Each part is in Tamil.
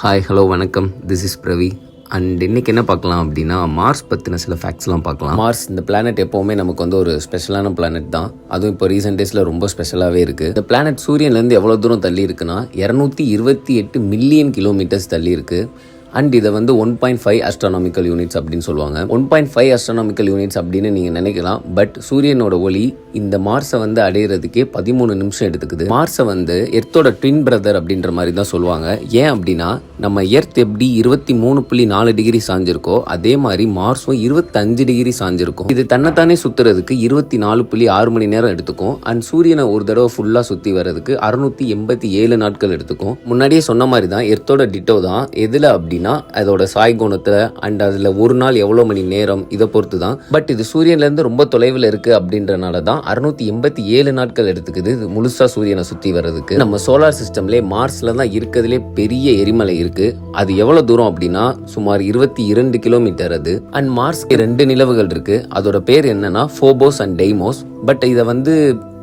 ஹாய் ஹலோ வணக்கம், திஸ் இஸ் பிரவி. அண்ட் இன்றைக்கி என்ன பார்க்கலாம் அப்படின்னா, மார்ஸ் பற்றின சில ஃபேக்ட்ஸ்லாம் பார்க்கலாம். மார்ஸ் இந்த பிளானட் எப்போவுமே நமக்கு வந்து ஒரு ஸ்பெஷலான பிளானட் தான். அதுவும் இப்போ ரீசெண்ட் டேஸில் ரொம்ப ஸ்பெஷலாகவே இருக்குது. இந்த பிளானட் சூரியன்லேருந்து எவ்வளோ தூரம் தள்ளி இருக்குன்னா 228 மில்லியன் கிலோமீட்டர்ஸ் தள்ளி இருக்குது. அண்ட் இதை வந்து 1.5 அஸ்ட்ரானாமிக்கல் யூனிட்ஸ் அப்படின்னு சொல்லுவாங்க. 1.5 அஸ்ட்ரானாமிக்கல் யூனிட்ஸ் அப்படின்னு நீங்கள் நினைக்கலாம். பட் சூரியனோட ஒளி இந்த மார்ஸை வந்து அடையிறதுக்கே 13 நிமிஷம் எடுத்துக்குது. மார்ஸை வந்து எர்த்தோட ட்வின் பிரதர் அப்படின்ற மாதிரி தான் சொல்லுவாங்க. ஏன் அப்படின்னா, நம்ம எர்த் எப்படி 23.4 டிகிரி சாஞ்சிருக்கோ அதே மாதிரி மார்ஸும் 25 டிகிரி சாஞ்சிருக்கும். இது தன்னைத்தானே சுற்றுறதுக்கு 24.6 மணி நேரம் எடுத்துக்கும். அண்ட் சூரியனை ஒரு தடவை ஃபுல்லாக சுற்றி வர்றதுக்கு 687 நாட்கள் எடுத்துக்கும். முன்னாடியே சொன்ன மாதிரி தான் எர்த்தோட டிட்டோ தான். எதில் அப்படின்னா அதோட சாய்கோணத்தில் அண்ட் அதில் ஒரு நாள் எவ்வளோ மணி நேரம் இதை பொறுத்து தான். பட் இது சூரியன்லேருந்து ரொம்ப தொலைவில் இருக்குது அப்படின்றனால தான் 687 நாட்கள் எடுத்துக்குது இது முழுசாக சூரியனை சுற்றி வர்றதுக்கு. நம்ம சோலார் சிஸ்டம்லேயே மார்ஸில் தான் இருக்கிறதுலே பெரிய எரிமலை இருக்குது. அது எவ்வளோ தூரம் அப்படின்னா சுமார் 22 கிலோமீட்டர் அது. அண்ட் மார்ஸ்க்கு 2 நிலவுகள் இருக்குது. அதோட பேர் என்னன்னா ஃபோபோஸ் அண்ட் டெய்மோஸ். பட் இதை வந்து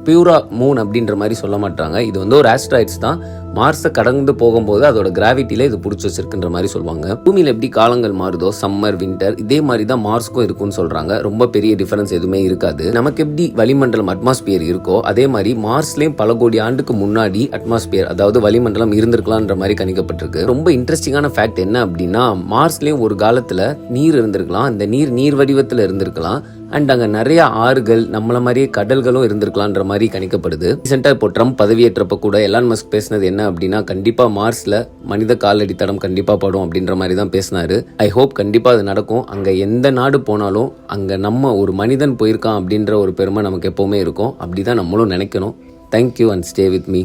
பியூரா மூன் அப்படின்ற மாதிரி சொல்ல மாட்டாங்க. இது வந்து ஒரு ஆஸ்ட்ராய்ட்ஸ் தான். மார்ஸை கடந்து போகும்போது அதோட கிராவிட்டியில இது பிடிச்சி வச்சிருக்குன்ற மாதிரி சொல்லுவாங்க. பூமியில் எப்படி காலங்கள் மாறுதோ, சம்மர் வின்டர், இதே மாதிரி தான் மார்ஸ்க்கும் இருக்கும்னு சொல்றாங்க. ரொம்ப பெரிய டிஃபரன்ஸ் எதுவுமே இருக்காது. நமக்கு எப்படி வளிமண்டலம் அட்மாஸ்பியர் இருக்கோ அதே மாதிரி மார்ஸ்லயும் பல கோடி ஆண்டுக்கு முன்னாடி அட்மாஸ்பியர் அதாவது வளிமண்டலம் இருந்திருக்கலாம்ன்ற மாதிரி கணிக்கப்பட்டிருக்கு. ரொம்ப இன்ட்ரெஸ்டிங்கான ஃபேக்ட் என்ன அப்படின்னா, மார்ஸ்லயும் ஒரு காலத்துல நீர் இருந்திருக்கலாம். அந்த நீர் வடிவத்தில் இருந்திருக்கலாம். அண்ட் அங்கே நிறைய ஆறுகள், நம்மள மாதிரியே கடல்களும் இருந்திருக்கலான்ற மாதிரி கணிக்கப்படுது. ரீசெண்டாக இப்போ ட்ரம்ப் பதவியேற்றப்ப கூட எலான் மஸ்க் பேசினது என்ன அப்படின்னா, கண்டிப்பா மார்ஸ்ல மனித காலடி தடம் கண்டிப்பா படும் அப்படின்ற மாதிரி தான் பேசினாரு. ஐ ஹோப் கண்டிப்பா அது நடக்கும். அங்க எந்த நாடு போனாலும் அங்க நம்ம ஒரு மனிதன் போயிருக்கான் அப்படின்ற ஒரு பெருமை நமக்கு எப்பவுமே இருக்கும். அப்படிதான் நம்மளும் நினைக்கணும். Thank you and stay with me.